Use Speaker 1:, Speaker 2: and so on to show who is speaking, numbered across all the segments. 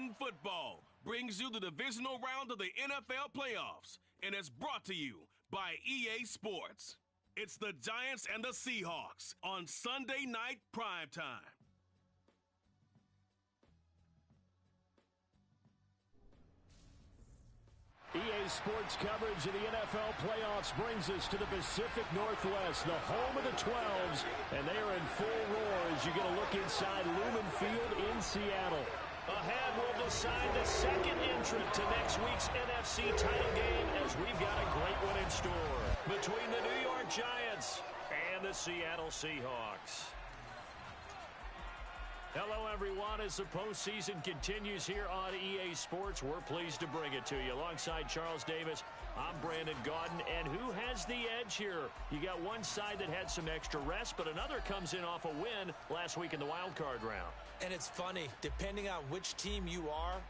Speaker 1: American football brings you the divisional round of the NFL playoffs, and it's brought to you by EA Sports. It's the Giants and the Seahawks on Sunday night primetime.
Speaker 2: EA Sports coverage of the NFL playoffs brings us to the Pacific Northwest, the home of the 12s, and they are in full roar as you get a look inside Lumen Field in Seattle.
Speaker 3: Ahead, we'll decide the second entrant to next week's NFC title game as we've got a great one in store between the New York Giants and the Seattle Seahawks. Hello, everyone. As the postseason continues here on EA Sports, we're pleased to bring it to you. Alongside Charles Davis, I'm Brandon Gaudin. And who has the edge here? You got one side that had some extra rest, but another comes in off a win last week in the wild card round.
Speaker 4: And it's funny, depending on which team you are,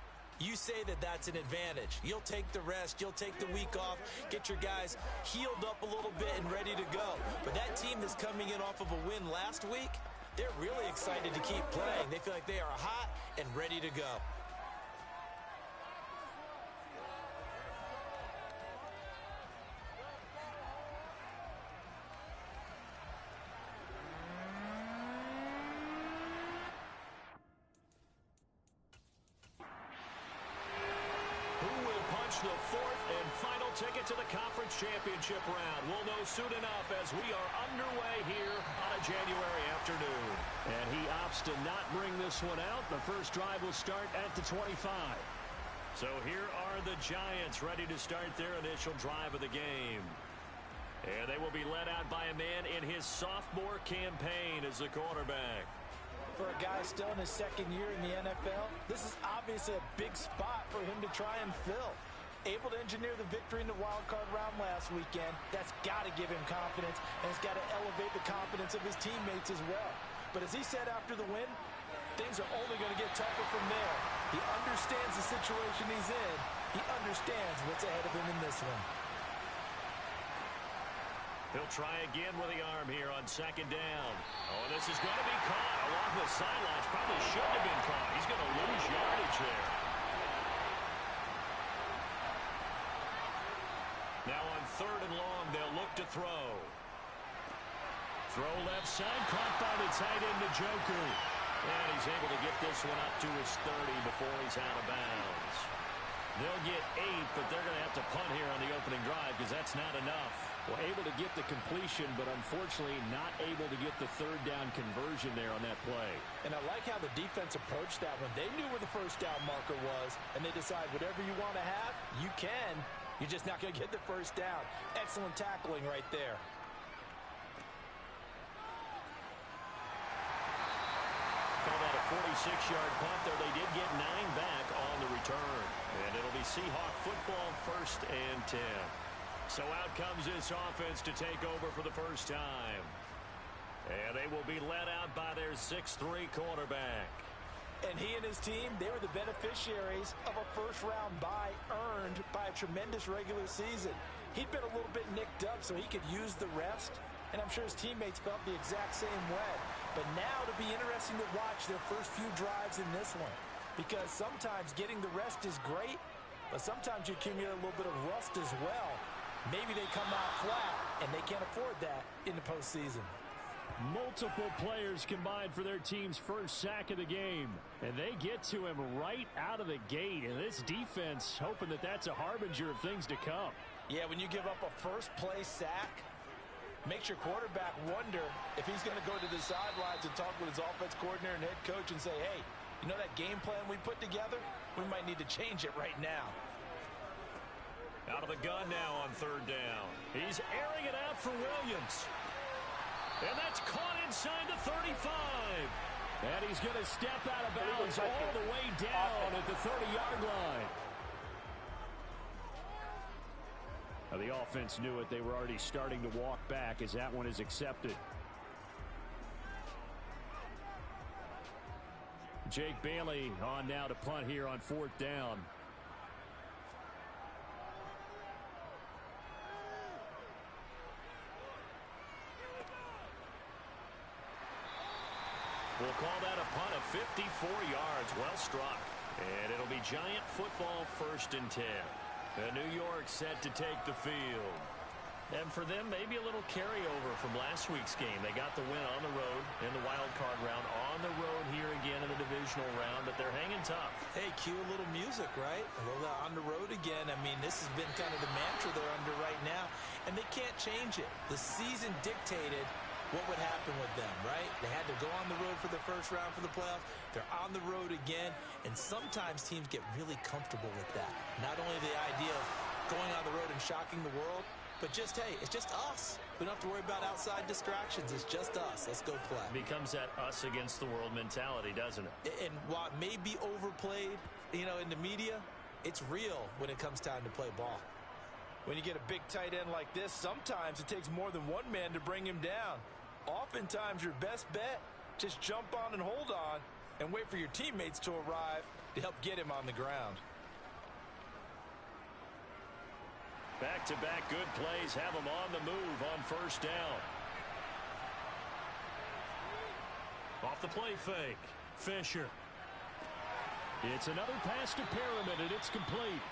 Speaker 4: you say that that's an advantage. You'll take the rest. You'll take the week off, get your guys healed up a little bit and ready to go. But that team that's coming in off of a win last week, they're really excited to keep playing. They feel like they are hot and ready to go.
Speaker 3: The fourth and final ticket to the conference championship round. We'll know soon enough as we are underway here on a January afternoon.
Speaker 2: And he opts to not bring this one out. The first drive will start at the 25.
Speaker 3: So here are the Giants ready to start their initial drive of the game. And they will be led out by a man in his sophomore campaign as the quarterback.
Speaker 4: For a guy still in his second year in the NFL, this is obviously a big spot for him to try and fill. Able to engineer the victory in the wild card round last weekend. That's got to give him confidence, and it's got to elevate the confidence of his teammates as well. But as he said after the win, things are only going to get tougher from there. He understands the situation he's in. He understands what's ahead of him in this one.
Speaker 3: He'll try again with the arm here on second down. Oh, and this is going to be caught along the sidelines. Probably shouldn't have been caught. He's going to lose yardage there. Now on third and long, they'll look to throw. Throw left side, caught by the tight end Njoku. And he's able to get this one up to his 30 before he's out of bounds. They'll get 8, but they're going to have to punt here on the opening drive because that's not enough.
Speaker 2: Well, able to get the completion, but unfortunately not able to get the third down conversion there on that play.
Speaker 4: And I like how the defense approached that one. They knew where the first down marker was, and they decide whatever you want to have, you can. You're just not going to get the first down. Excellent tackling right there.
Speaker 3: Call that a 46-yard punt, though they did get 9 back on the return. And it'll be Seahawk football, 1st and 10. So out comes this offense to take over for the first time. And they will be led out by their 6'3" quarterback.
Speaker 4: And he and his team, they were the beneficiaries of a first-round bye earned by a tremendous regular season. He'd been a little bit nicked up, so he could use the rest. And I'm sure his teammates felt the exact same way. But now it'll be interesting to watch their first few drives in this one. Because sometimes getting the rest is great, but sometimes you accumulate a little bit of rust as well. Maybe they come out flat, and they can't afford that in the postseason.
Speaker 2: Multiple players combined for their team's first sack of the game. And they get to him right out of the gate. And this defense hoping that that's a harbinger of things to come.
Speaker 4: Yeah, when you give up a first-play sack, makes your quarterback wonder if he's going to go to the sidelines and talk with his offense coordinator and head coach and say, hey, you know that game plan we put together? We might need to change it right now.
Speaker 3: Out of the gun now on third down. He's airing it out for Williams. And that's caught inside the 35.
Speaker 2: And he's going to step out of bounds all the way down at the 30-yard line. Now, the offense knew it. They were already starting to walk back as that one is accepted. Jake Bailey on now to punt here on 4th down.
Speaker 3: We'll call that a punt of 54 yards. Well struck. And it'll be Giant football 1st and 10. New York set to take the field. And for them, maybe a little carryover from last week's game. They got the win on the road in the wild card round, on the road here again in the divisional round, but they're hanging tough.
Speaker 4: Hey, cue a little music, right? A little on the road again. I mean, this has been kind of the mantra they're under right now, and they can't change it. The season dictated what would happen with them, right? They had to go on the road for the first round for the playoffs. They're on the road again, and sometimes teams get really comfortable with that. Not only the idea of going on the road and shocking the world, but just, hey, it's just us. We don't have to worry about outside distractions. It's just us. Let's go play.
Speaker 3: Becomes that us against the world mentality, doesn't it?
Speaker 4: And while it may be overplayed, in the media, it's real when it comes time to play ball. When you get a big tight end like this, sometimes it takes more than one man to bring him down. Oftentimes, your best bet, just jump on and hold on and wait for your teammates to arrive to help get him on the ground.
Speaker 3: Back-to-back good plays have them on the move on 1st down. Off the play fake. Fisher.
Speaker 2: It's another pass to Perriman, and it's complete.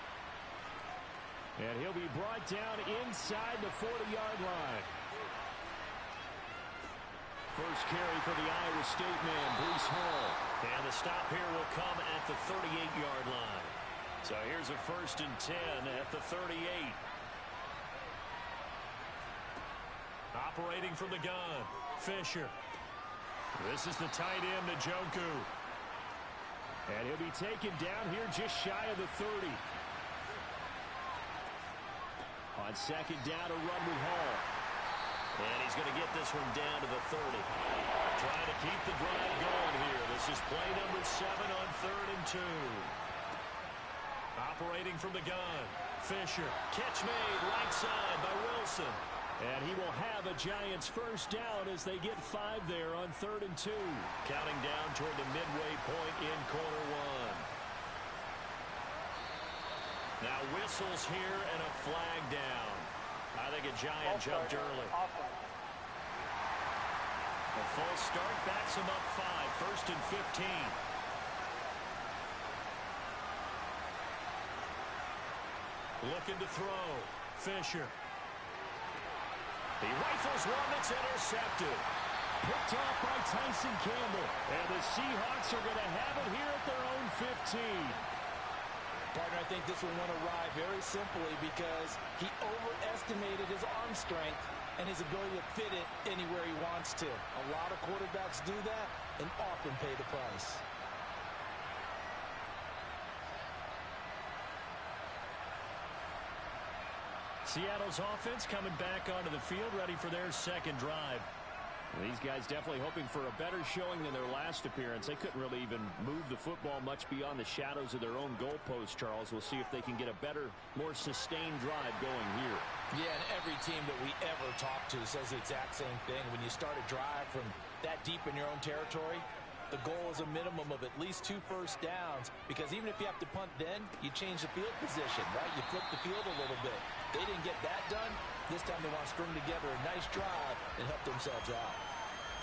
Speaker 2: And he'll be brought down inside the 40-yard line. First carry for the Iowa State man, Breece Hall.
Speaker 3: And the stop here will come at the 38-yard line. So here's a 1st and 10 at the 38. Operating from the gun, Fisher. This is the tight end, Njoku.
Speaker 2: And he'll be taken down here just shy of the 30. On 2nd down, a run with Hall.
Speaker 3: And he's going to get this one down to the 30. Trying to keep the drive going here. This is play number 7 on 3rd and 2. Operating from the gun, Fisher. Catch made right side by Wilson.
Speaker 2: And he will have a Giants 1st down as they get 5 there on 3rd and 2.
Speaker 3: Counting down toward the midway point in quarter 1. Now whistles here and a flag down. I think a Giant jumped early. A full start backs him up 5. 1st and 15. Looking to throw. Fisher. He rifles one that's intercepted.
Speaker 2: Picked off by Tyson Campbell. And the Seahawks are going to have it here at their own 15.
Speaker 4: Partner, I think this one went awry very simply because he overestimated his arm strength and his ability to fit it anywhere he wants to. A lot of quarterbacks do that and often pay the price.
Speaker 3: Seattle's offense coming back onto the field, ready for their 2nd drive.
Speaker 2: These guys definitely hoping for a better showing than their last appearance. They couldn't really even move the football much beyond the shadows of their own goalpost, Charles. We'll see if they can get a better, more sustained drive going here.
Speaker 4: Yeah, and every team that we ever talk to says the exact same thing. When you start a drive from that deep in your own territory, the goal is a minimum of at least 2 first downs, because even if you have to punt then, you change the field position, right? You flip the field a little bit. They didn't get that done. This time they want to string together a nice drive and help themselves out.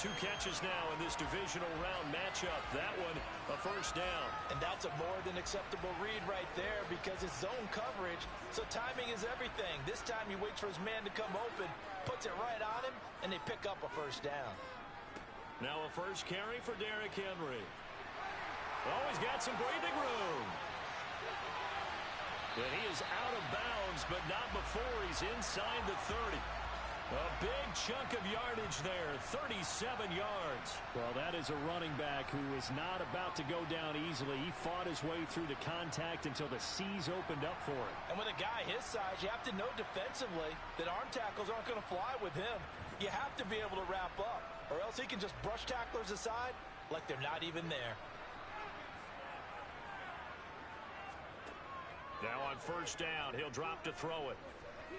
Speaker 3: 2 catches now in this divisional round matchup. That one, a 1st down.
Speaker 4: And that's a more than acceptable read right there because it's zone coverage, so timing is everything. This time he waits for his man to come open, puts it right on him, and they pick up a 1st down.
Speaker 3: Now a 1st carry for Derrick Henry. Oh, he's got some breathing room. And he is out of bounds, but not before he's inside the 30. A big chunk of yardage there, 37 yards.
Speaker 2: Well, that is a running back who is not about to go down easily. He fought his way through the contact until the seas opened up for him.
Speaker 4: And with a guy his size, you have to know defensively that arm tackles aren't going to fly with him. You have to be able to wrap up, or else he can just brush tacklers aside like they're not even there.
Speaker 3: Now on 1st down, he'll drop to throw it.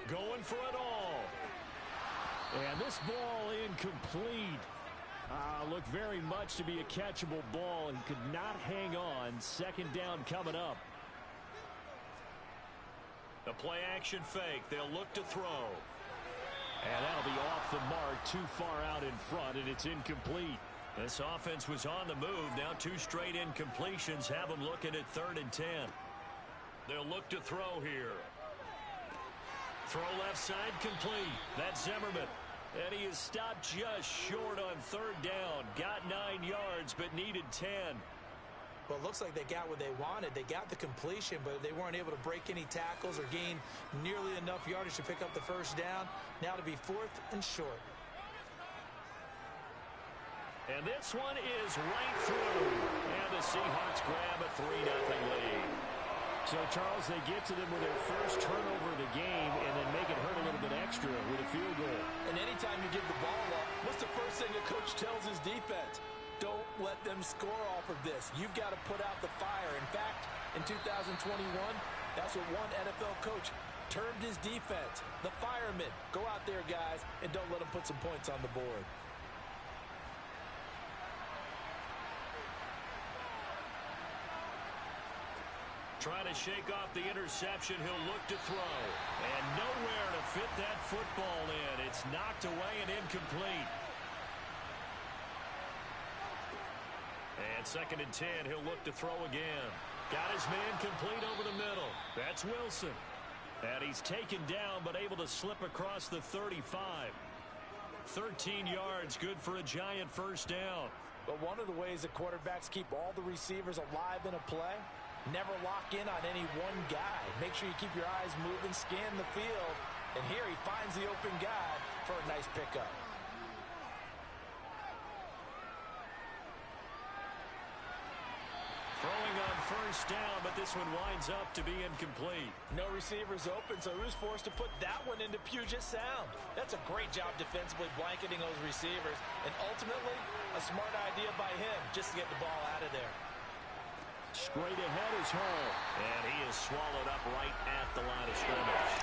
Speaker 3: Going for it all.
Speaker 2: And this ball incomplete. Looked very much to be a catchable ball and could not hang on. 2nd down coming up.
Speaker 3: The play action fake. They'll look to throw.
Speaker 2: And that'll be off the mark, too far out in front, and it's incomplete.
Speaker 3: This offense was on the move. Now 2 straight incompletions have them looking at 3rd and 10. They'll look to throw here. Throw left side complete. That's Zimmerman. And he is stopped just short on 3rd down. Got 9 yards, but needed 10.
Speaker 4: Well, it looks like they got what they wanted. They got the completion, but they weren't able to break any tackles or gain nearly enough yardage to pick up the first down. Now to be 4th and short.
Speaker 3: And this one is right through. And the Seahawks grab a 3-0 lead.
Speaker 2: So, Charles, they get to them with their first turnover of the game and then make it hurt a little bit extra with a field goal.
Speaker 4: And anytime you give the ball up, what's the first thing a coach tells his defense? Don't let them score off of this. You've got to put out the fire. In fact, in 2021, that's what one NFL coach termed his defense. The firemen. Go out there, guys, and don't let them put some points on the board.
Speaker 3: Trying to shake off the interception. He'll look to throw. And nowhere to fit that football in. It's knocked away and incomplete. And 2nd and 10. He'll look to throw again. Got his man complete over the middle. That's Wilson. And he's taken down but able to slip across the 35. 13 yards. Good for a giant first down.
Speaker 4: But one of the ways that quarterbacks keep all the receivers alive in a play, never lock in on any one guy. Make sure you keep your eyes moving, scan the field. And here he finds the open guy for a nice pickup.
Speaker 3: Throwing on first down, but this one winds up to be incomplete.
Speaker 4: No receivers open, so he was forced to put that one into Puget Sound. That's a great job defensively blanketing those receivers. And ultimately, a smart idea by him just to get the ball out of there.
Speaker 2: Straight ahead is Hall.
Speaker 3: And he is swallowed up right at the line of scrimmage.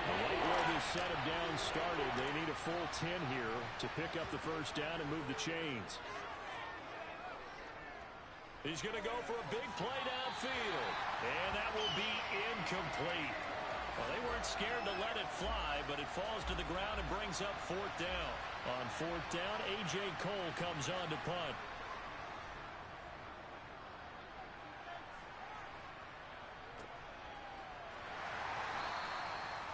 Speaker 2: Right where this set of downs started, they need a full 10 here to pick up the first down and move the chains.
Speaker 3: He's going to go for a big play downfield. And that will be incomplete. Well, they weren't scared to let it fly, but it falls to the ground and brings up 4th down. On 4th down, A.J. Cole comes on to punt.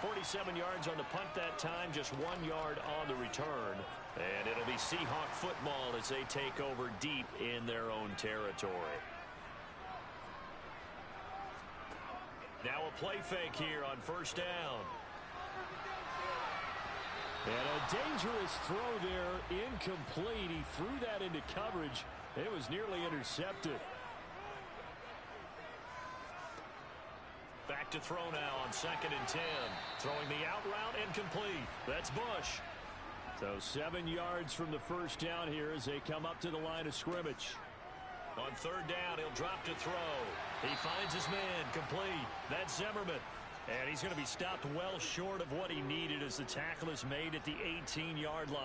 Speaker 3: 47 yards on the punt that time, just 1 yard on the return. And it'll be Seahawk football as they take over deep in their own territory. Now a play fake here on first down.
Speaker 2: And a dangerous throw there, incomplete. He threw that into coverage. It was nearly intercepted.
Speaker 3: Back to throw now on 2nd and 10. Throwing the out route incomplete. That's Bush.
Speaker 2: So 7 yards from the first down here as they come up to the line of scrimmage.
Speaker 3: On 3rd down, he'll drop to throw. He finds his man complete. That's Zimmerman. And he's going to be stopped well short of what he needed as the tackle is made at the 18-yard line.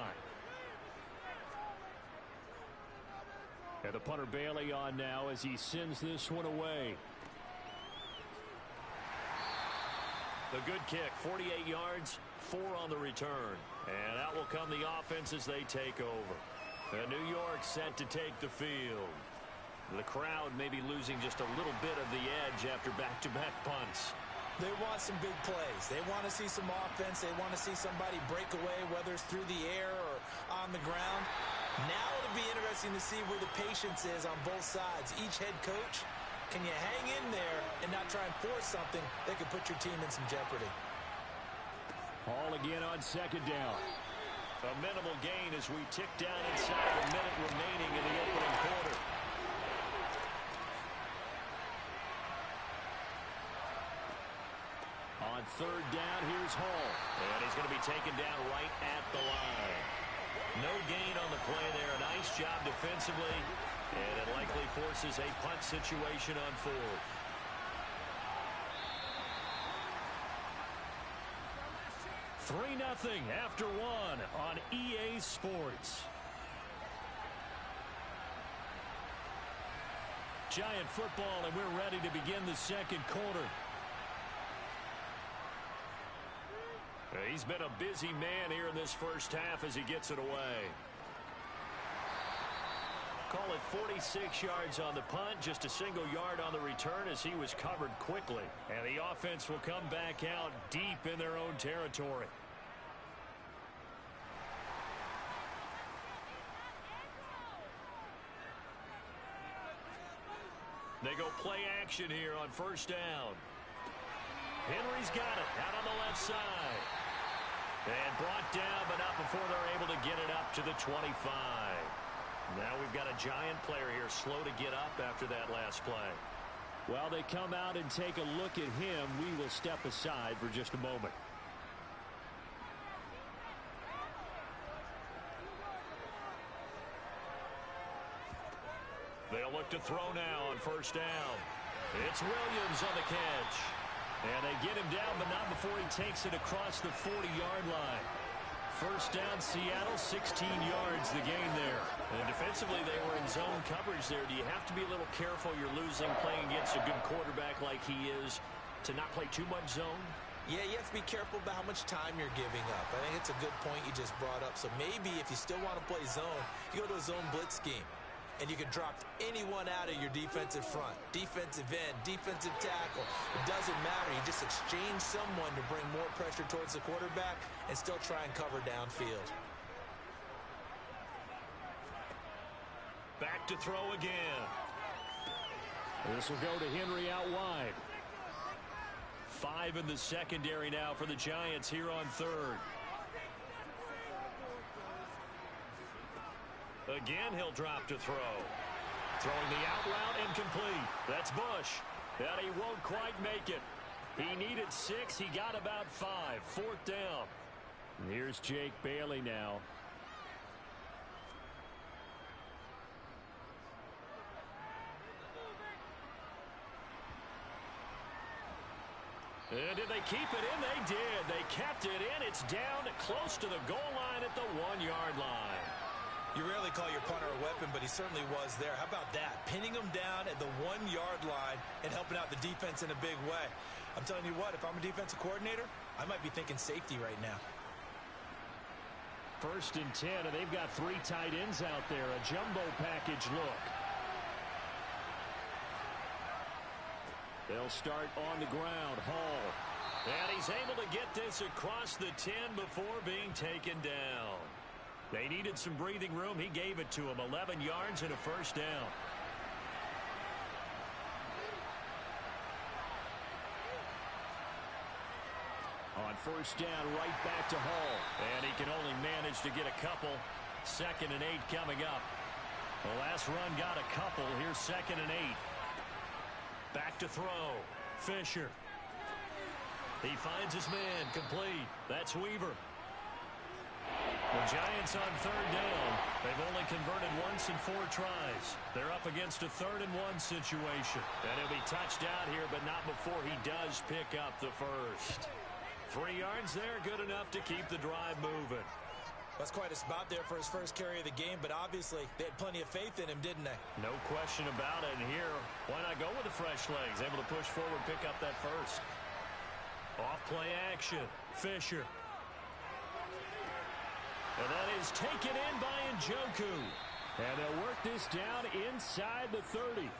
Speaker 3: And the punter Bailey on now as he sends this one away. The good kick, 48 yards, 4 on the return. And out will come the offense as they take over. And New York set to take the field. The crowd may be losing just a little bit of the edge after back-to-back punts.
Speaker 4: They want some big plays. They want to see some offense. They want to see somebody break away, whether it's through the air or on the ground. Now it'll be interesting to see where the patience is on both sides. Each head coach, can you hang in there and not try and force something that could put your team in some jeopardy?
Speaker 2: Hall again on 2nd down.
Speaker 3: A minimal gain as we tick down inside a minute remaining in the opening quarter.
Speaker 2: On 3rd down, here's Hall.
Speaker 3: And he's going to be taken down right at the line. No gain on the play there. A nice job defensively. And it likely forces a punt situation on 4th. Three 0 after 1 on EA Sports. Giant football, and we're ready to begin the second quarter. He's been a busy man here in this first half as he gets it away. call it 46 yards on the punt, just a single yard on the return as he was covered quickly. And the offense will come back out deep in their own territory. They go play action here on first down. Henry's got it out on the left side. And brought down, but not before they're able to get it up to the 25. Now we've got a giant player here, slow to get up after that last play.
Speaker 2: While they come out and take a look at him, we will step aside for just a moment.
Speaker 3: They'll look to throw now on first down. It's Williams on the catch. And they get him down, but not before he takes it across the 40-yard line. First down, Seattle, 16 yards the gain there. And defensively, they were in zone coverage there. Do you have to be a little careful you're losing playing against a good quarterback like he is to not play too much zone?
Speaker 4: Yeah, you have to be careful about how much time you're giving up. I think it's a good point you just brought up. So maybe if you still want to play zone, you go to a zone blitz scheme. And you can drop anyone out of your defensive front. Defensive end, defensive tackle. It doesn't matter. You just exchange someone to bring more pressure towards the quarterback and still try and cover downfield.
Speaker 3: Back to throw again.
Speaker 2: This will go to Henry out wide.
Speaker 3: 5 in the secondary now for the Giants here on third. Again, he'll drop to throw. Throwing the out route incomplete. That's Bush. And he won't quite make it. He needed 6. He got about 5. Fourth down.
Speaker 2: Here's Jake Bailey now.
Speaker 3: And did they keep it in? They did. They kept it in. It's down close to the goal line at the 1-yard line.
Speaker 4: You rarely call your punter a weapon, but he certainly was there. How about that? Pinning him down at the 1-yard line and helping out the defense in a big way. I'm telling you what, if I'm a defensive coordinator, I might be thinking safety right now.
Speaker 2: First and 10, and they've got 3 tight ends out there. A jumbo package look. They'll start on the ground. Hall.
Speaker 3: And he's able to get this across the 10 before being taken down. They needed some breathing room. He gave it to him. 11 yards and a first down.
Speaker 2: On first down, right back to Hall.
Speaker 3: And he can only manage to get a couple. 2nd and 8 coming up. The last run got a couple. Here's 2nd and 8. Back to throw. Fisher. He finds his man. Complete. That's Weaver. The Giants on third down. They've only converted once in 4 tries. They're up against a 3rd and 1 situation. And he'll be touched out here, but not before he does pick up the first. 3 yards there, good enough to keep the drive moving.
Speaker 4: That's quite a spot there for his first carry of the game, but obviously they had plenty of faith in him, didn't they?
Speaker 3: No question about it. And here, why not go with the fresh legs? Able to push forward, pick up that first. Off play action. Fisher. And that is taken in by Njoku.
Speaker 2: And they'll work this down inside the 30.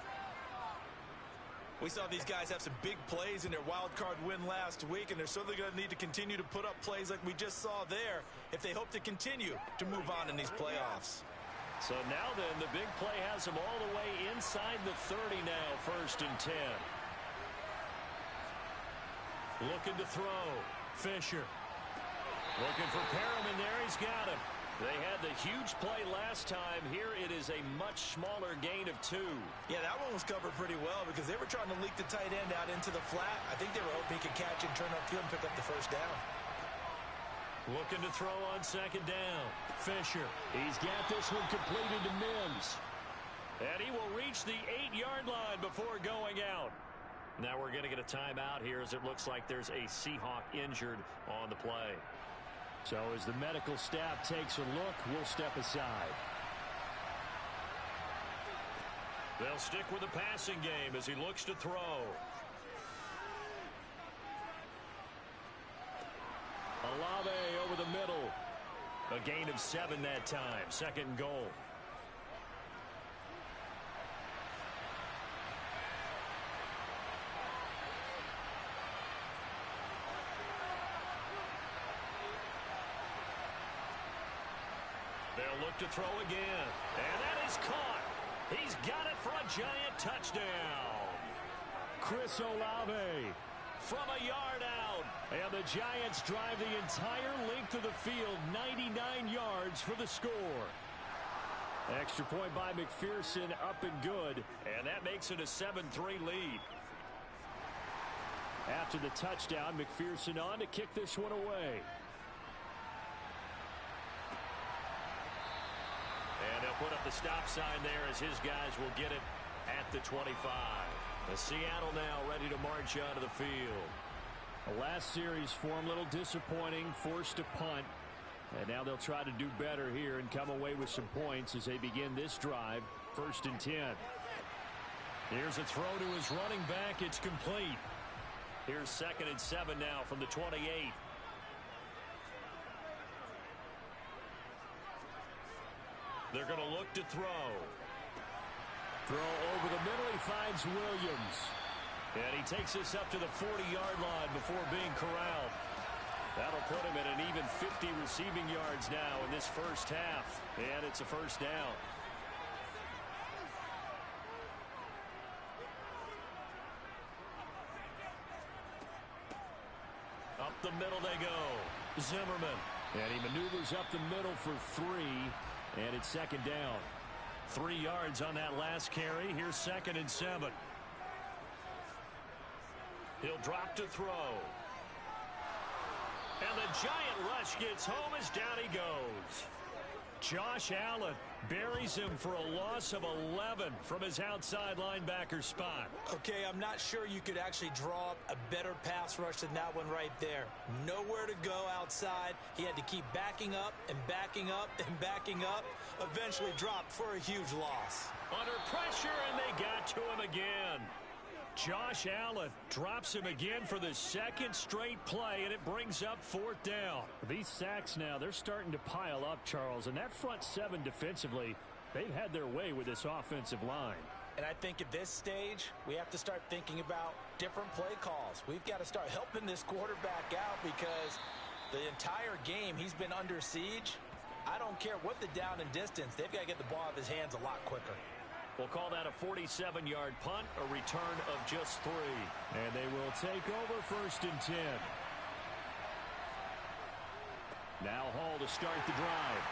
Speaker 4: We saw these guys have some big plays in their wild card win last week, and they're certainly going to need to continue to put up plays like we just saw there if they hope to continue to move on in these playoffs.
Speaker 3: So now then, the big play has them all the way inside the 30 now, 1st and 10. Looking to throw. Fisher. Looking for Perriman there. He's got him. They had the huge play last time. Here it is a much smaller gain of 2.
Speaker 4: Yeah, that one was covered pretty well because they were trying to leak the tight end out into the flat. I think they were hoping he could catch and turn upfield and pick up the first down.
Speaker 3: Looking to throw on 2nd down. Fisher.
Speaker 2: He's got this one completed to Mims.
Speaker 3: And he will reach the 8-yard line before going out. Now we're going to get a timeout here as it looks like there's a Seahawk injured on the play.
Speaker 2: So as the medical staff takes a look, we'll step aside.
Speaker 3: They'll stick with the passing game as he looks to throw.
Speaker 2: Olave over the middle.
Speaker 3: A gain of 7 that time. 2nd and goal. They'll look to throw again. And that is caught. He's got it for a giant touchdown.
Speaker 2: Chris Olave
Speaker 3: from a yard out.
Speaker 2: And the Giants drive the entire length of the field, 99 yards for the score. Extra point by McPherson, up and good.
Speaker 3: And that makes it a 7-3 lead.
Speaker 2: After the touchdown, McPherson on to kick this one away.
Speaker 3: And they'll put up the stop sign there as his guys will get it at the 25. The Seattle now ready to march onto the field.
Speaker 2: The last series for him, a little disappointing, forced to punt. And now they'll try to do better here and come away with some points as they begin this drive. 1st and 10.
Speaker 3: Here's a throw to his running back. It's complete. Here's 2nd and 7 now from the 28. They're going to look to throw.
Speaker 2: Throw over the middle. He finds Williams.
Speaker 3: And he takes this up to the 40-yard line before being corralled. That'll put him at an even 50 receiving yards now in this first half. And it's a first down. Up the middle they go. Zimmerman.
Speaker 2: And he maneuvers up the middle for 3. And it's 2nd down.
Speaker 3: 3 yards on that last carry. Here's 2nd and 7. He'll drop to throw. And the giant rush gets home as down he goes. Josh Allen buries him for a loss of 11 from his outside linebacker spot.
Speaker 4: Okay, I'm not sure you could actually draw up a better pass rush than that one right there. Nowhere to go outside. He had to keep backing up and backing up and backing up. Eventually dropped for a huge loss.
Speaker 3: Under pressure, and they got to him again. Josh Allen drops him again for the 2nd straight play, and it brings up 4th down.
Speaker 2: These sacks now, they're starting to pile up, Charles. And that front 7 defensively, they've had their way with this offensive line.
Speaker 4: And I think at this stage, we have to start thinking about different play calls. We've got to start helping this quarterback out because the entire game he's been under siege. I don't care what the down and distance. They've got to get the ball out of his hands a lot quicker.
Speaker 3: We'll call that a 47-yard punt, a return of just 3.
Speaker 2: And they will take over 1st and 10. Now Hall to start the drive.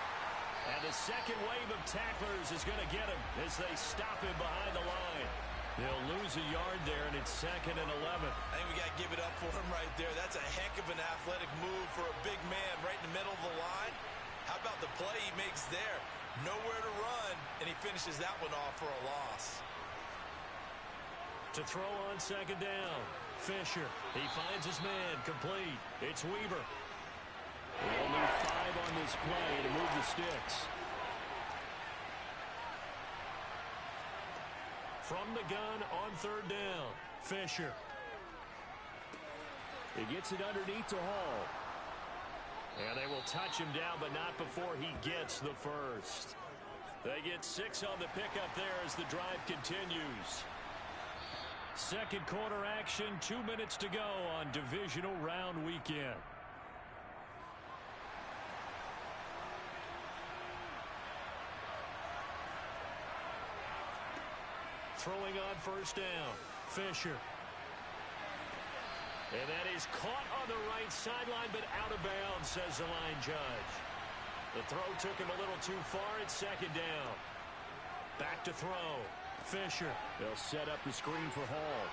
Speaker 3: And the second wave of tacklers is going to get him as they stop him behind the line. They'll lose a yard there, and it's 2nd and 11.
Speaker 4: I think we got to give it up for him right there. That's a heck of an athletic move for a big man right in the middle of the line. How about the play he makes there? Nowhere to run, and he finishes that one off for a loss.
Speaker 3: To throw on 2nd down, Fisher. He finds his man, complete. It's Weaver.
Speaker 2: Only 5 on this play to move the sticks.
Speaker 3: From the gun on 3rd down, Fisher.
Speaker 2: He gets it underneath to Hall.
Speaker 3: And they will touch him down, but not before he gets the first. They get 6 on the pickup there as the drive continues. 2nd quarter action, 2 minutes to go on divisional round weekend. Throwing on 1st down, Fisher. And that is caught on the right sideline, but out of bounds, says the line judge. The throw took him a little too far. It's 2nd down. Back to throw. Fisher.
Speaker 2: They'll set up the screen for Hall.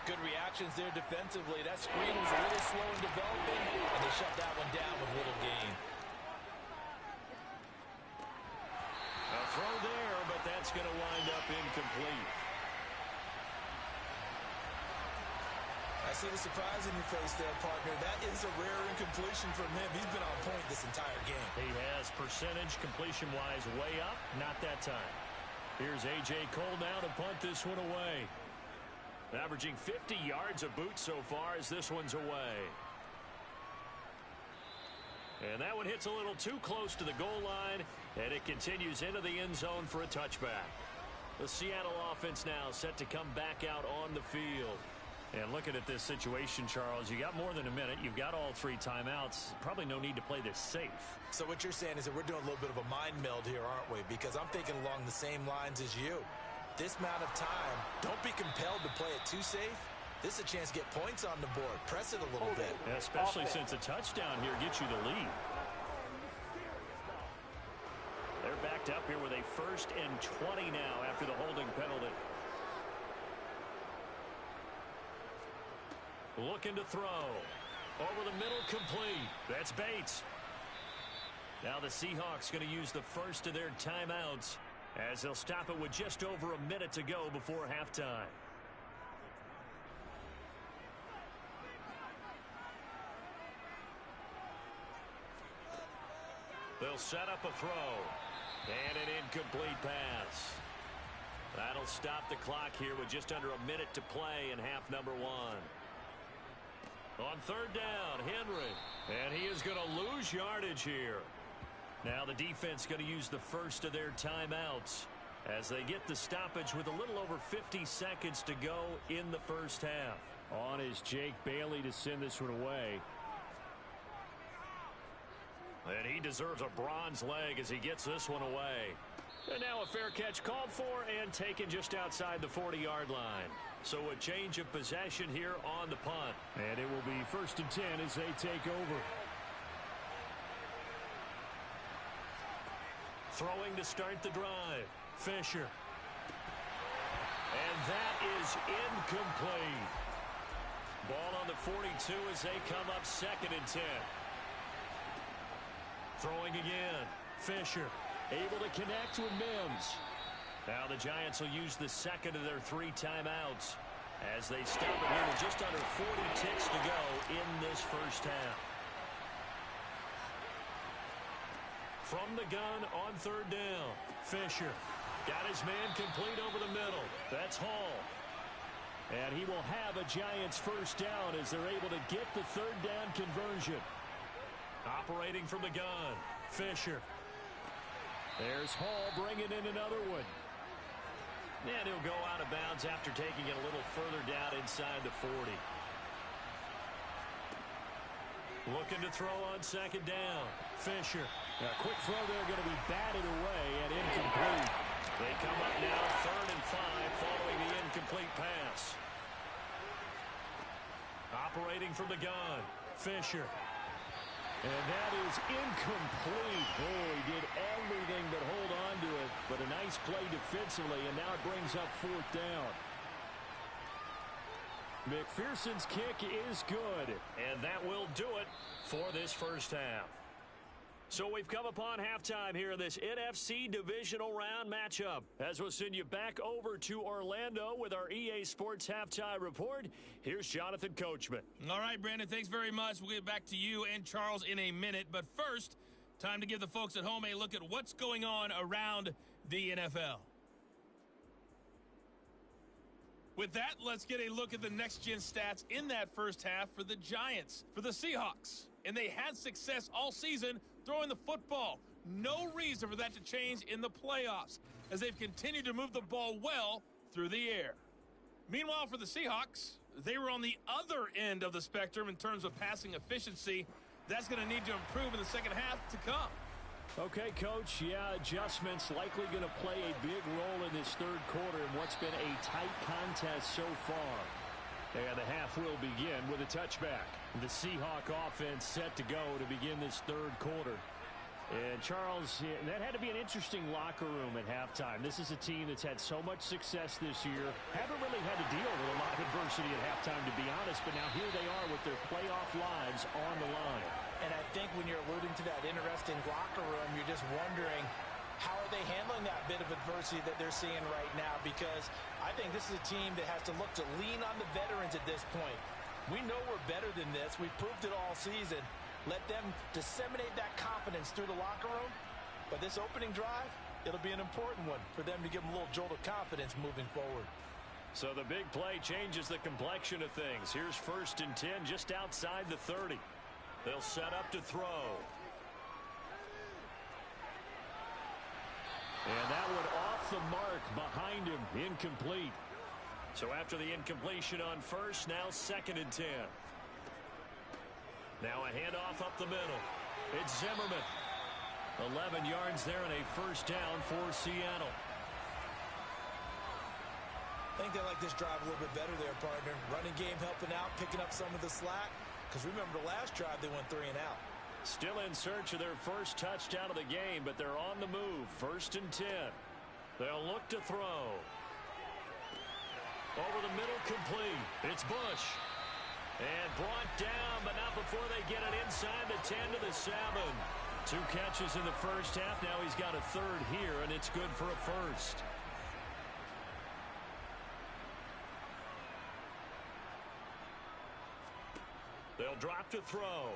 Speaker 4: Good reactions there defensively. That screen was a little slow in developing, and they shut that one down with little gain.
Speaker 3: A throw there, but that's going to wind up incomplete.
Speaker 4: I see the surprise in your face there, partner. That is a rare incompletion from him. He's been on point this entire game.
Speaker 3: He has percentage completion-wise way up. Not that time. Here's A.J. Cole now to punt this one away. Averaging 50 yards a boot so far as this one's away. And that one hits a little too close to the goal line, and it continues into the end zone for a touchback. The Seattle offense now set to come back out on the field. And looking at this situation, Charles, you got more than a minute. You've got all 3 timeouts. Probably no need to play this safe.
Speaker 4: So what you're saying is that we're doing a little bit of a mind meld here, aren't we? Because I'm thinking along the same lines as you. This amount of time, don't be compelled to play it too safe. This is a chance to get points on the board. Press it a little bit.
Speaker 3: Especially since a touchdown here gets you the lead. They're backed up here with a 1st and 20 now after the holding penalty. Looking to throw. Over the middle, complete. That's Bates. Now the Seahawks going to use the first of their timeouts as they'll stop it with just over a minute to go before halftime. They'll set up a throw. And an incomplete pass. That'll stop the clock here with just under a minute to play in half number 1. On 3rd down, Henry. And he is going to lose yardage here. Now the defense going to use the first of their timeouts as they get the stoppage with a little over 50 seconds to go in the first half.
Speaker 2: On is Jake Bailey to send this one away.
Speaker 3: And he deserves a bronze leg as he gets this one away. And now a fair catch called for and taken just outside the 40-yard line. So a change of possession here on the punt.
Speaker 2: And it will be 1st and 10 as they take over.
Speaker 3: Throwing to start the drive. Fisher. And that is incomplete. Ball on the 42 as they come up 2nd and 10. Throwing again. Fisher. Able to connect with Mims. Now the Giants will use the 2nd of their 3 timeouts as they stop it here with just under 40 ticks to go in this first half. From the gun on 3rd down. Fisher got his man complete over the middle. That's Hall.
Speaker 2: And he will have a Giants first down as they're able to get the 3rd down conversion.
Speaker 3: Operating from the gun. Fisher.
Speaker 2: There's Hall bringing in another one.
Speaker 3: And he'll go out of bounds after taking it a little further down inside the 40. Looking to throw on 2nd down. Fisher.
Speaker 2: A quick throw there going to be batted away and incomplete.
Speaker 3: They come up now 3rd and 5 following the incomplete pass. Operating from the gun. Fisher.
Speaker 2: And that is incomplete. Oh, he did everything but hold on to it. But a nice play defensively, and now it brings up 4th down. McPherson's kick is good.
Speaker 3: And that will do it for this first half. So we've come upon halftime here in this NFC Divisional Round matchup. As we'll send you back over to Orlando with our EA Sports Halftime Report, here's Jonathan Coachman.
Speaker 5: All right, Brandon, thanks very much. We'll get back to you and Charles in a minute. But first, time to give the folks at home a look at what's going on around the NFL. With that, let's get a look at the next-gen stats in that first half for the Giants, for the Seahawks. And they had success all season throwing the football. No reason for that to change in the playoffs as they've continued to move the ball well through the air. Meanwhile, for the Seahawks, they were on the other end of the spectrum in terms of passing efficiency. That's going to need to improve in the second half to come.
Speaker 2: Okay, Coach, yeah, adjustments likely going to play a big role in this 3rd quarter in what's been a tight contest so far. And the half will begin with a touchback. The Seahawk offense set to go to begin this 3rd quarter. And, Charles, that had to be an interesting locker room at halftime. This is a team that's had so much success this year. Haven't really had to deal with a lot of adversity at halftime, to be honest. But now here they are with their playoff lives on the line.
Speaker 4: And I think when you're alluding to that interesting locker room, you're just wondering, how are they handling that bit of adversity that they're seeing right now? Because I think this is a team that has to look to lean on the veterans at this point. We know we're better than this. We've proved it all season. Let them disseminate that confidence through the locker room. But this opening drive, it'll be an important one for them to give them a little jolt of confidence moving forward.
Speaker 3: So the big play changes the complexion of things. Here's 1st and 10 just outside the 30. They'll set up to throw. And that one off the mark behind him, incomplete. So after the incompletion on first, now 2nd and 10. Now a handoff up the middle. It's Zimmerman. 11 yards there and a first down for Seattle.
Speaker 4: I think they like this drive a little bit better there, partner. Running game helping out, picking up some of the slack. Because remember the last drive they went 3 and out.
Speaker 3: Still in search of their first touchdown of the game, but they're on the move. 1st and 10. They'll look to throw. Over the middle, complete. It's Bush. And brought down, but not before they get it inside the 10 to the 7. 2 catches in the first half. Now he's got a 3rd here, and it's good for a first. They'll drop to throw.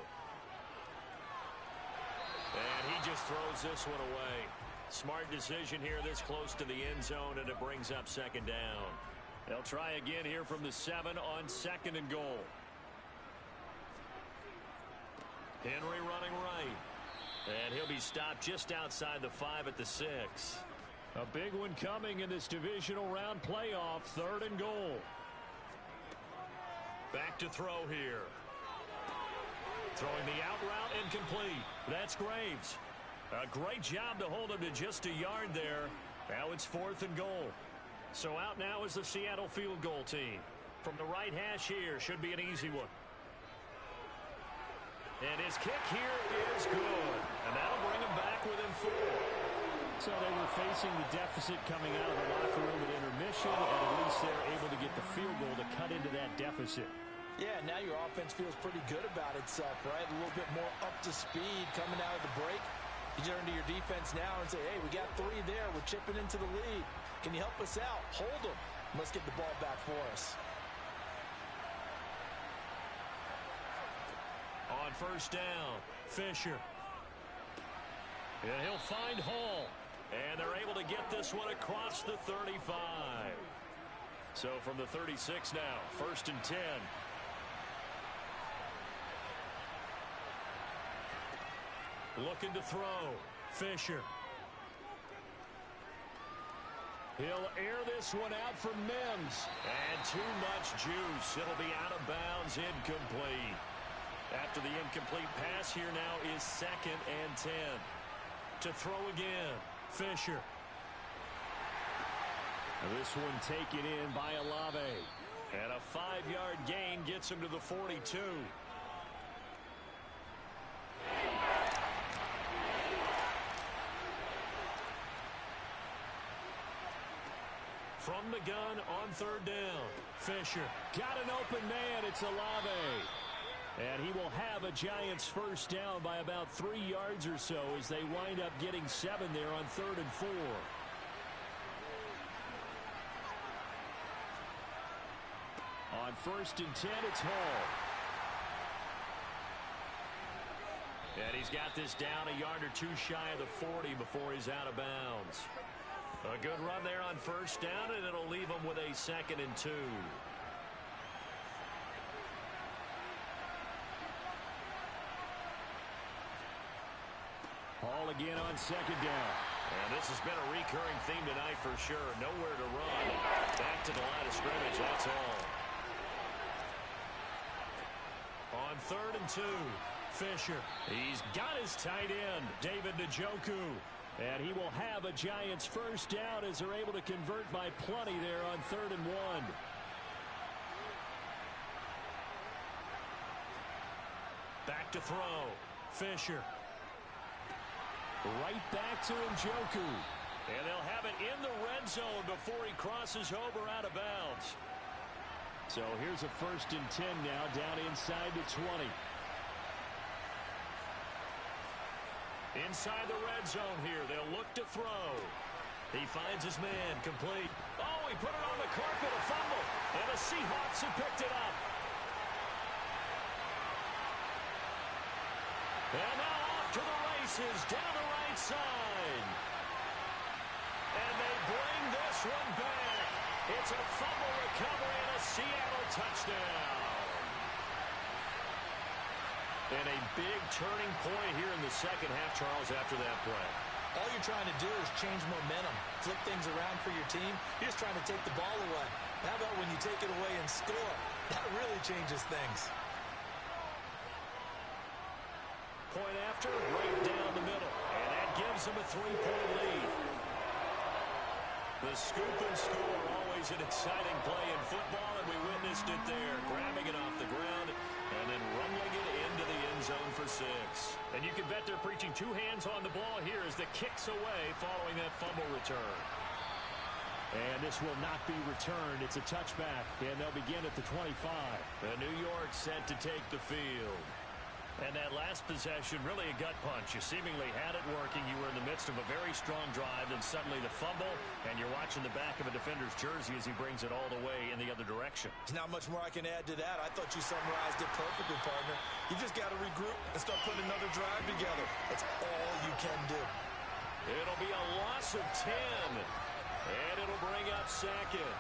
Speaker 3: And he just throws this one away. Smart decision here this close to the end zone, and it brings up 2nd down. They'll try again here from the 7 on 2nd and goal. Henry running right. And he'll be stopped just outside the 5 at the 6. A big one coming in this divisional round playoff. 3rd and goal. Back to throw here. Throwing the out route incomplete. That's Graves. A great job to hold him to just a yard there. Now it's 4th and goal. So out now is the Seattle field goal team. From the right hash here, should be an easy one. And his kick here is good. And that'll bring him back within 4.
Speaker 2: So they were facing the deficit coming out of the locker room at intermission, and at least they're able to get the field goal to cut into that deficit.
Speaker 4: Yeah, now your offense feels pretty good about itself, right? A little bit more up to speed coming out of the break. You turn to your defense now and say, hey, we got 3 there. We're chipping into the lead. Can you help us out? Hold them. Let's get the ball back for us.
Speaker 3: On 1st down, Fisher. And he'll find Hall. And they're able to get this one across the 35. So from the 36 now, 1st and 10. Looking to throw. Fisher. He'll air this one out for Mims. And too much juice. It'll be out of bounds, incomplete. After the incomplete pass, here now is 2nd and 10. To throw again, Fisher.
Speaker 2: This one taken in by Olave.
Speaker 3: And a 5-yard gain gets him to the 42. From the gun on 3rd down, Fisher.
Speaker 2: Got an open man, it's Olave. And he will have a Giants first down by about 3 yards or so as they wind up getting 7 there on 3rd and 4. On 1st and 10, it's Hall.
Speaker 3: And he's got this down a yard or 2 shy of the 40 before he's out of bounds. A good run there on 1st down, and it'll leave him with a 2nd and 2.
Speaker 2: Hall again on 2nd down.
Speaker 3: And this has been a recurring theme tonight for sure. Nowhere to run. Back to the line of scrimmage, that's all. On 3rd and 2, Fisher. He's got his tight end, David Njoku. And he will have a Giants first down as they're able to convert by plenty there on 3rd and 1. Back to throw. Fisher. Right back to Njoku. And they'll have it in the red zone before he crosses over out of bounds.
Speaker 2: So here's a 1st and 10 now down inside the 20.
Speaker 3: Inside the red zone here. They'll look to throw. He finds his man, complete. Oh, he put it on the carpet, a fumble. And the Seahawks have picked it up. And now off to the races, down the right side. And they bring this one back. It's a fumble recovery and a Seattle touchdown. And a big turning point here in the second half, Charles, after that play.
Speaker 4: All you're trying to do is change momentum, flip things around for your team. You're just trying to take the ball away. How about when you take it away and score? That really changes things.
Speaker 3: Point after, right down the middle. And that gives them a 3-point lead. The scoop and score, always an exciting play in football, and we witnessed it there. Grabbing it off the ground and then rumbling it into the end zone for 6. And you can bet they're preaching 2 hands on the ball here as the kick's away following that fumble return.
Speaker 2: And this will not be returned. It's a touchback, and they'll begin at the 25.
Speaker 3: And New York set to take the field. And that last possession, really a gut punch. You seemingly had it working. You were in the midst of a very strong drive, and suddenly the fumble, and you're watching the back of a defender's jersey as he brings it all the way in the other direction.
Speaker 4: There's not much more I can add to that. I thought you summarized it perfectly, partner. You just got to regroup and start putting another drive together. That's all you can do.
Speaker 3: It'll be a loss of 10, and it'll bring up 2nd.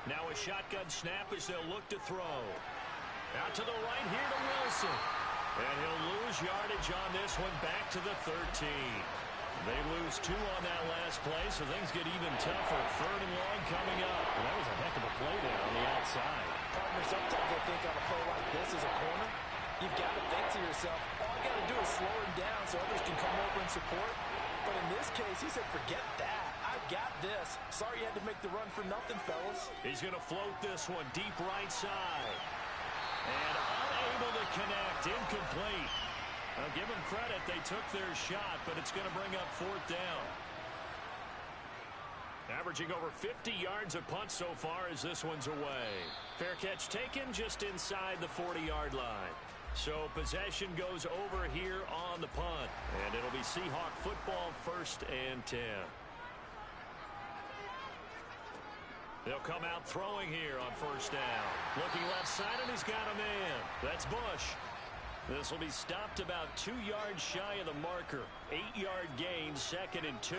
Speaker 3: Now a shotgun snap as they'll look to throw. Out to the right here to Wilson. And he'll lose yardage on this one back to the 13. They lose 2 on that last play, so things get even tougher. 3rd and long coming up.
Speaker 2: Well, that was a heck of a play there on the outside.
Speaker 4: Partner, sometimes I think on a play like this as a corner, you've got to think to yourself, all I got to do is slow him down so others can come over and support. But in this case, he said, forget that. I've got this. Sorry you had to make the run for nothing, fellas.
Speaker 3: He's going to float this one deep right side. And unable to connect. Incomplete. Now, give them credit. They took their shot, but it's going to bring up 4th down. Averaging over 50 yards a punt so far as this one's away. Fair catch taken just inside the 40-yard line. So possession goes over here on the punt. And it'll be Seahawk football, 1st and 10. They'll come out throwing here on 1st down. Looking left side, and he's got a man. That's Bush. This will be stopped about 2 yards shy of the marker. 8-yard gain, 2nd and 2.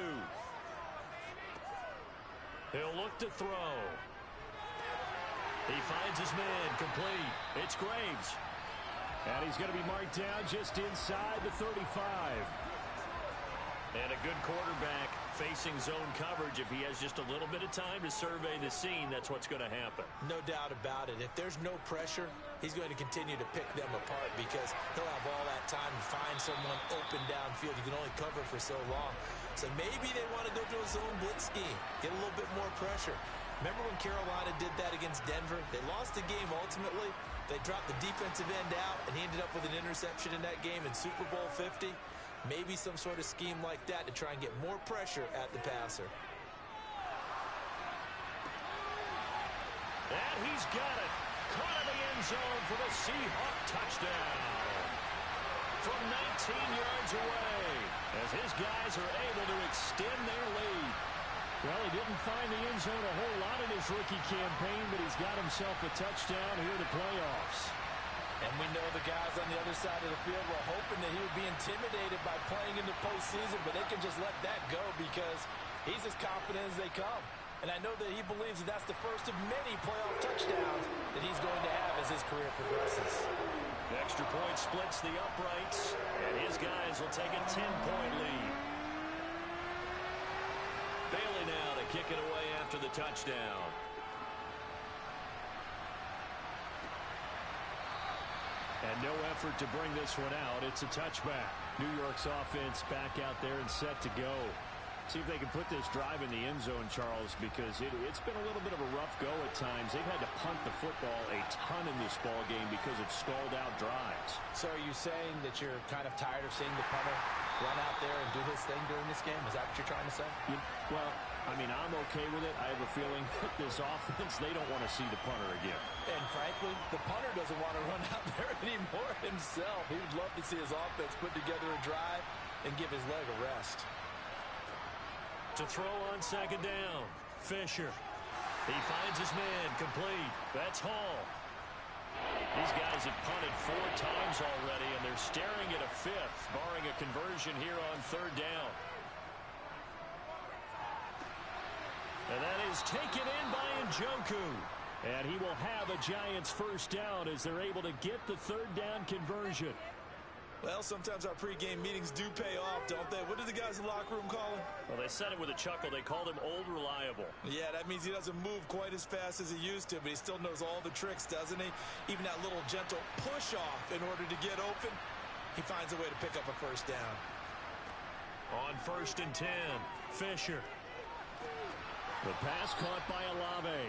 Speaker 3: He'll look to throw. He finds his man, complete. It's Graves.
Speaker 2: And he's going to be marked down just inside the 35.
Speaker 3: And a good quarterback facing zone coverage. If he has just a little bit of time to survey the scene, that's what's going to happen.
Speaker 4: No doubt about it. If there's no pressure, he's going to continue to pick them apart because he'll have all that time to find someone open downfield. You can only cover for so long. So maybe they want to go to a zone blitz scheme, get a little bit more pressure. Remember when Carolina did that against Denver? They lost the game ultimately. They dropped the defensive end out, and he ended up with an interception in that game in Super Bowl 50. Maybe some sort of scheme like that to try and get more pressure at the passer.
Speaker 3: And he's got it. Caught in the end zone for the Seahawk touchdown. From 19 yards away, as his guys are able to extend their lead.
Speaker 2: Well, he didn't find the end zone a whole lot in his rookie campaign, but he's got himself a touchdown here in the playoffs.
Speaker 4: And we know the guys on the other side of the field were hoping that he would be intimidated by playing in the postseason, but they can just let that go because he's as confident as they come. And I know that he believes that that's the first of many playoff touchdowns that he's going to have as his career progresses.
Speaker 3: The extra point splits the uprights, and his guys will take a 10-point lead. Bailey now to kick it away after the touchdown.
Speaker 2: And no effort to bring this one out. It's a touchback. New York's offense back out there and set to go. See if they can put this drive in the end zone, Charles, because it's been a little bit of a rough go at times. They've had to punt the football a ton in this ball game because of stalled out drives.
Speaker 4: So are you saying that you're kind of tired of seeing the punter run out there and do his thing during this game? Is that what you're trying to say?
Speaker 2: Well, I mean, I'm okay with it. I have a feeling that this offense, they don't want to see the punter again.
Speaker 4: And frankly, the punter doesn't want to run out there anymore himself. He would love to see his offense put together a drive and give his leg a rest.
Speaker 3: To throw on second down, Fisher. He finds his man, complete. That's Hall. These guys have punted 4 times already, and they're staring at a 5th, barring a conversion here on third down. And that is taken in by Njoku.
Speaker 2: And he will have a Giants first down as they're able to get the third down conversion.
Speaker 4: Well, sometimes our pregame meetings do pay off, don't they? What do the guys in the locker room call him?
Speaker 3: Well, they said it with a chuckle. They called him Old Reliable.
Speaker 4: Yeah, that means he doesn't move quite as fast as he used to, but he still knows all the tricks, doesn't he? Even that little gentle push-off in order to get open, he finds a way to pick up a first down.
Speaker 3: On 1st and 10, Fisher.
Speaker 2: The pass caught by Olave.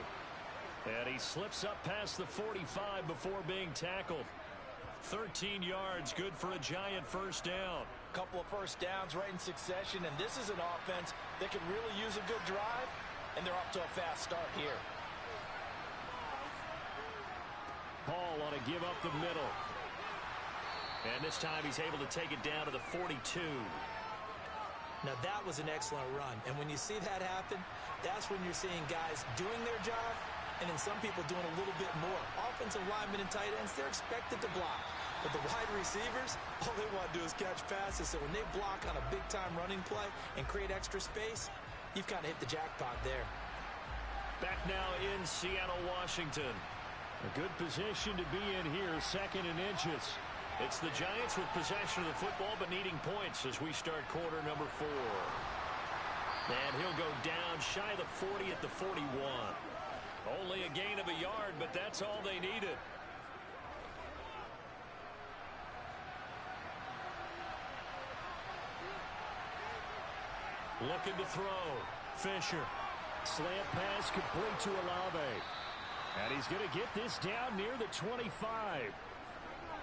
Speaker 2: And he slips up past the 45 before being tackled. 13 yards, good for a Giant first down.
Speaker 4: Couple of first downs right in succession, and this is an offense that could really use a good drive, and they're off to a fast start here.
Speaker 2: Hall ought to give up the middle.
Speaker 3: And this time he's able to take it down to the 42.
Speaker 4: Now that was an excellent run, and when you see that happen, that's when you're seeing guys doing their job, and then some people doing a little bit more. Offensive linemen and tight ends, they're expected to block. But the wide receivers, all they want to do is catch passes. So when they block on a big-time running play and create extra space, you've kind of hit the jackpot there.
Speaker 3: Back now in Seattle, Washington.
Speaker 2: A good position to be in here, 2nd and inches.
Speaker 3: It's the Giants with possession of the football but needing points as we start quarter number 4. And he'll go down shy of the 40 at the 41. Only a gain of a yard, but that's all they needed. Looking to throw. Fisher.
Speaker 2: Slant pass complete to Olave. And he's going to get this down near the 25.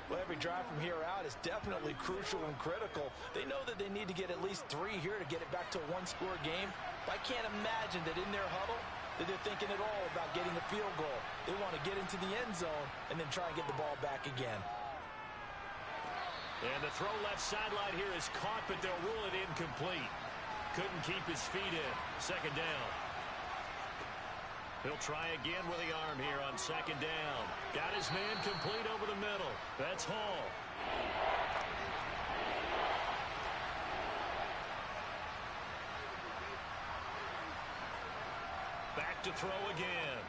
Speaker 4: Well, every drive from here out is definitely crucial and critical. They know that they need to get at least 3 here to get it back to a one-score game. But I can't imagine that in their huddle that they're thinking at all about getting a field goal. They want to get into the end zone and then try and get the ball back again.
Speaker 3: And the throw left sideline here is caught, but they'll rule it incomplete. Couldn't keep his feet in. 2nd down. He'll try again with the arm here on 2nd down. Got his man complete over the middle. That's Hall. Back to throw again.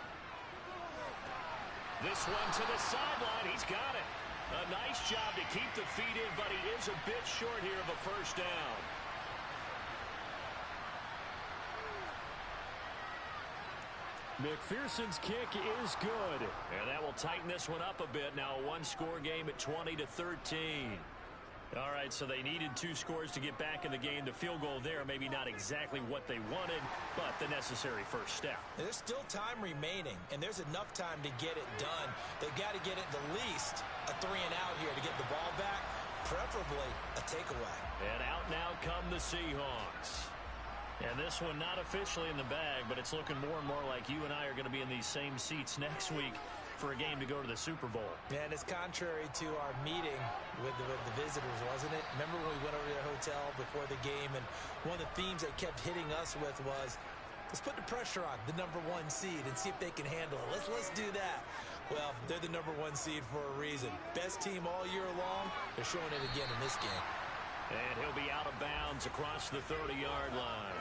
Speaker 3: This one to the sideline. He's got it. A nice job to keep the feet in, but he is a bit short here of a first down.
Speaker 2: McPherson's kick is good.
Speaker 3: And that will tighten this one up a bit. Now a one-score game at 20-13. All right, so they needed 2 scores to get back in the game. The field goal there, maybe not exactly what they wanted, but the necessary first step.
Speaker 4: There's still time remaining, and there's enough time to get it done. They've got to get it the least a 3-and-out here to get the ball back, preferably a takeaway.
Speaker 3: And out now come the Seahawks. And this one not officially in the bag, but it's looking more and more like you and I are going to be in these same seats next week for a game to go to the Super Bowl.
Speaker 4: And it's contrary to our meeting with the visitors, wasn't it? Remember when we went over to the hotel before the game, and one of the themes they kept hitting us with was, let's put the pressure on the #1 seed and see if they can handle it. Let's do that. Well, they're the #1 seed for a reason. Best team all year long. They're showing it again in this game.
Speaker 3: And he'll be out of bounds across the 30-yard line.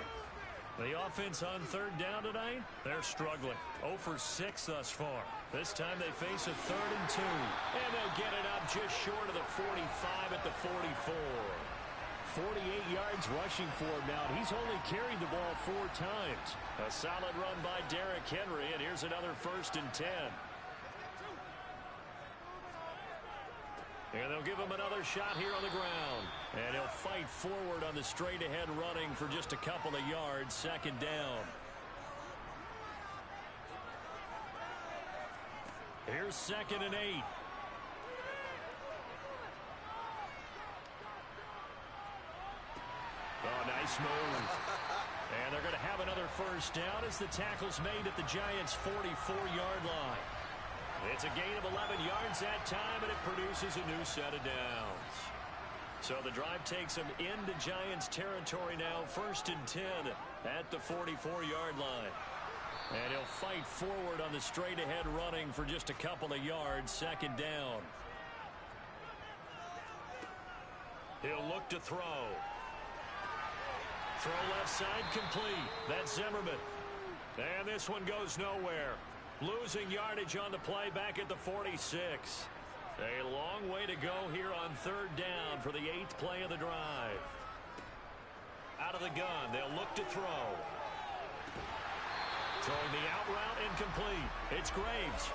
Speaker 3: The offense on 3rd down tonight, they're struggling. 0 for 6 thus far. This time they face a 3rd and 2. And they'll get it up just short of the 45 at the 44.
Speaker 2: 48 yards rushing for him now. He's only carried the ball 4 times.
Speaker 3: A solid run by Derrick Henry, and here's another 1st and 10. And they'll give him another shot here on the ground. And he'll fight forward on the straight-ahead running for just a couple of yards. 2nd down. Here's 2nd and 8. Oh, nice move. And they're going to have another first down as the tackle's made at the Giants' 44-yard line. It's a gain of 11 yards that time, and it produces a new set of downs. So the drive takes them into Giants territory now. 1st and 10 at the 44-yard line. And he'll fight forward on the straight-ahead running for just a couple of yards. 2nd down. He'll look to throw. Throw left side complete. That's Zimmerman. And this one goes nowhere. Losing yardage on the play back at the 46. A long way to go here on third down for the 8th play of the drive. Out of the gun, they'll look to throw. Throwing the out route incomplete. It's Graves.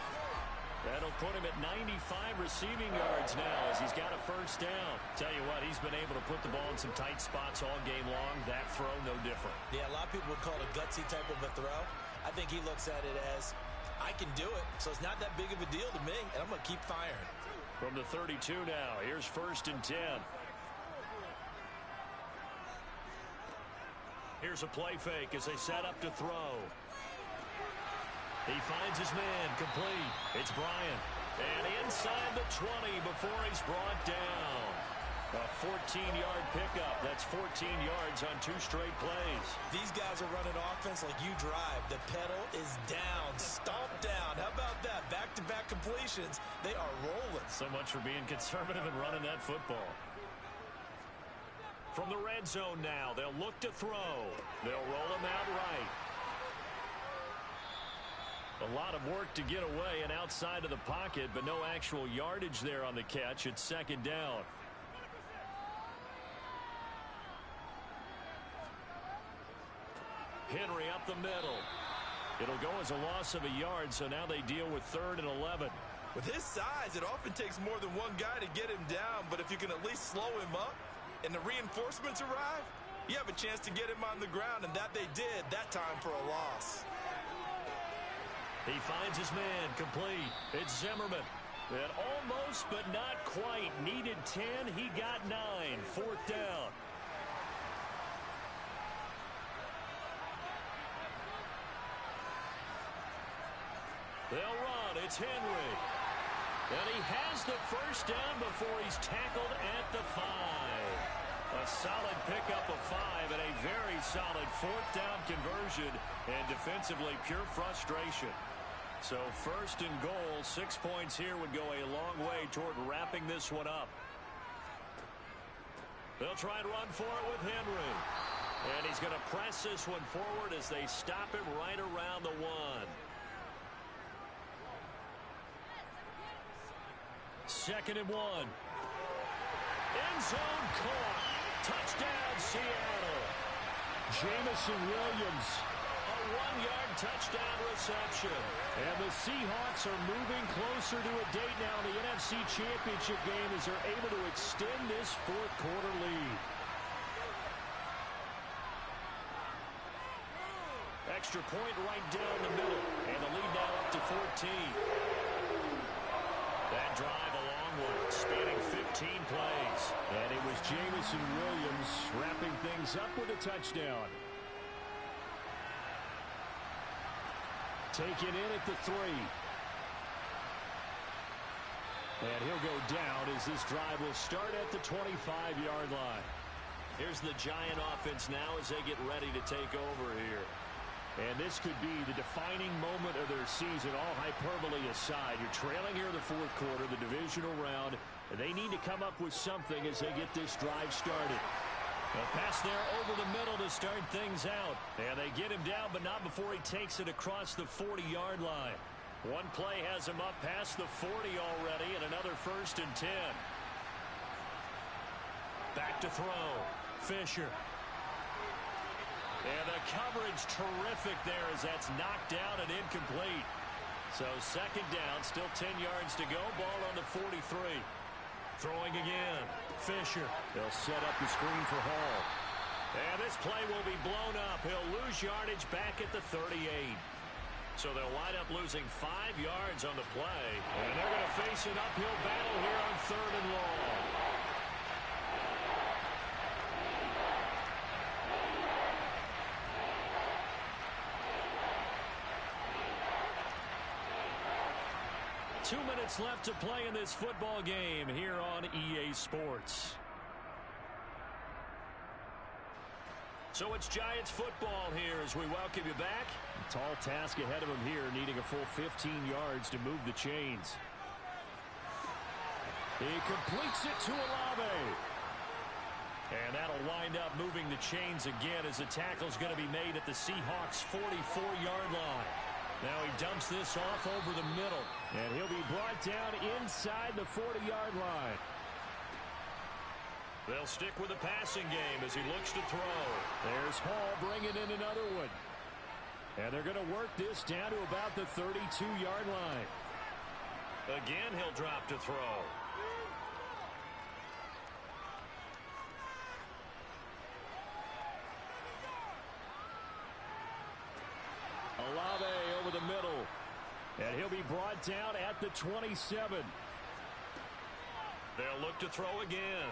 Speaker 3: That'll put him at 95 receiving yards now as he's got a first down. Tell you what, he's been able to put the ball in some tight spots all game long. That throw, no different.
Speaker 4: Yeah, a lot of people would call it a gutsy type of a throw. I think he looks at it as, I can do it, so it's not that big of a deal to me, and I'm going to keep firing.
Speaker 3: From the 32 now, here's 1st and 10. Here's a play fake as they set up to throw. He finds his man, complete. It's Bryant. And inside the 20 before he's brought down. A 14-yard pickup. That's 14 yards on 2 straight plays.
Speaker 4: These guys are running offense like you drive. The pedal is down, stomped down. How about that? Back-to-back completions. They are rolling.
Speaker 3: So much for being conservative and running that football. From the red zone now, they'll look to throw. They'll roll him out right. A lot of work to get away and outside of the pocket, but no actual yardage there on the catch. It's 2nd down. Henry up the middle. It'll go as a loss of a yard, so now they deal with 3rd and 11.
Speaker 4: With his size, it often takes more than one guy to get him down, but if you can at least slow him up and the reinforcements arrive, you have a chance to get him on the ground, and that they did that time for a loss.
Speaker 3: He finds his man, complete. It's Zimmerman. That almost, but not quite. Needed 10. He got 9. 4th down. They'll run. It's Henry. And he has the first down before he's tackled at the 5. A solid pickup of 5 and a very solid 4th down conversion. And defensively, pure frustration. So 1st and goal, 6 points here would go a long way toward wrapping this one up. They'll try and run for it with Henry. And he's going to press this one forward as they stop him right around the 1. Second and 1. End zone caught. Touchdown, Seattle.
Speaker 2: Jamison Williams.
Speaker 3: A 1-yard touchdown reception.
Speaker 2: And the Seahawks are moving closer to a date now in the NFC Championship game as they're able to extend this 4th quarter lead.
Speaker 3: Extra point right down the middle. And the lead now up to 14. That drive a long one, spanning 15 plays.
Speaker 2: And it was Jamison Williams wrapping things up with a touchdown. Taken in at the 3. And he'll go down as this drive will start at the 25-yard line.
Speaker 3: Here's the Giant offense now as they get ready to take over here.
Speaker 2: And this could be the defining moment of their season, all hyperbole aside. You're trailing here in the 4th quarter, the divisional round, and they need to come up with something as they get this drive started. A pass there over the middle to start things out. And they get him down, but not before he takes it across the 40-yard line.
Speaker 3: One play has him up past the 40 already, and another 1st and 10. Back to throw. Fisher. And the coverage terrific there as that's knocked down and incomplete. So 2nd down, still 10 yards to go. Ball on the 43. Throwing again. Fisher.
Speaker 2: They'll set up the screen for Hall.
Speaker 3: And this play will be blown up. He'll lose yardage back at the 38. So they'll wind up losing 5 yards on the play. And they're going to face an uphill battle here on 3rd and long. Two minutes left to play in this football game here on EA Sports. So it's Giants football here as we welcome you back.
Speaker 2: A tall task ahead of him here, needing a full 15 yards to move the chains. He completes it to Olave.
Speaker 3: And that'll wind up moving the chains again as the tackle's going to be made at the Seahawks' 44-yard line. Now he dumps this off over the middle.
Speaker 2: And he'll be brought down inside the 40-yard line.
Speaker 3: They'll stick with the passing game as he looks to throw.
Speaker 2: There's Hall bringing in another one. And they're going to work this down to about the 32-yard line.
Speaker 3: Again, he'll drop to throw.
Speaker 2: Olave over the middle. And he'll be brought down at the 27.
Speaker 3: They'll look to throw again.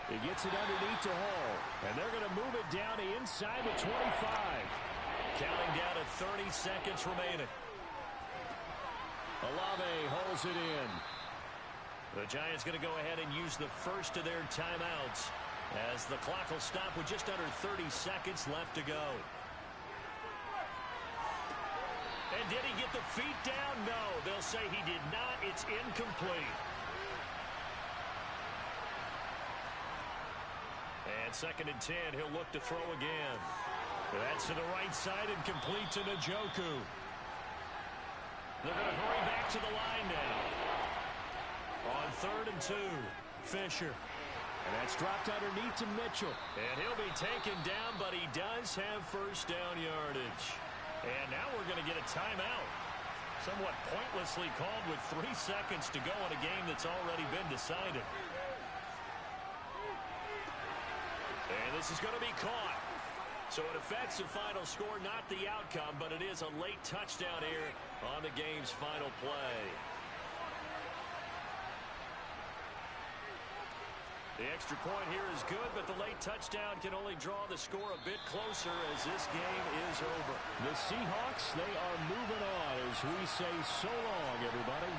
Speaker 2: He gets it underneath to Hall. And they're going to move it down to inside the 25.
Speaker 3: Counting down at 30 seconds remaining.
Speaker 2: Olave holds it in.
Speaker 3: The Giants going to go ahead and use the first of their timeouts as the clock will stop with just under 30 seconds left to go. And did he get the feet down? No, they'll say he did not. It's incomplete. And 2nd and 10, he'll look to throw again. That's to the right side and complete to Njoku. They're going to hurry back to the line now. On 3rd and 2, Fisher.
Speaker 2: And that's dropped underneath to Mitchell.
Speaker 3: And he'll be taken down, but he does have first down yardage. And now we're going to get a timeout. Somewhat pointlessly called with 3 seconds to go in a game that's already been decided. And this is going to be caught. So it affects the final score, not the outcome, but it is a late touchdown here on the game's final play. The extra point here is good, but the late touchdown can only draw the score a bit closer as this game is over.
Speaker 2: The Seahawks, they are moving on as we say so long, everybody.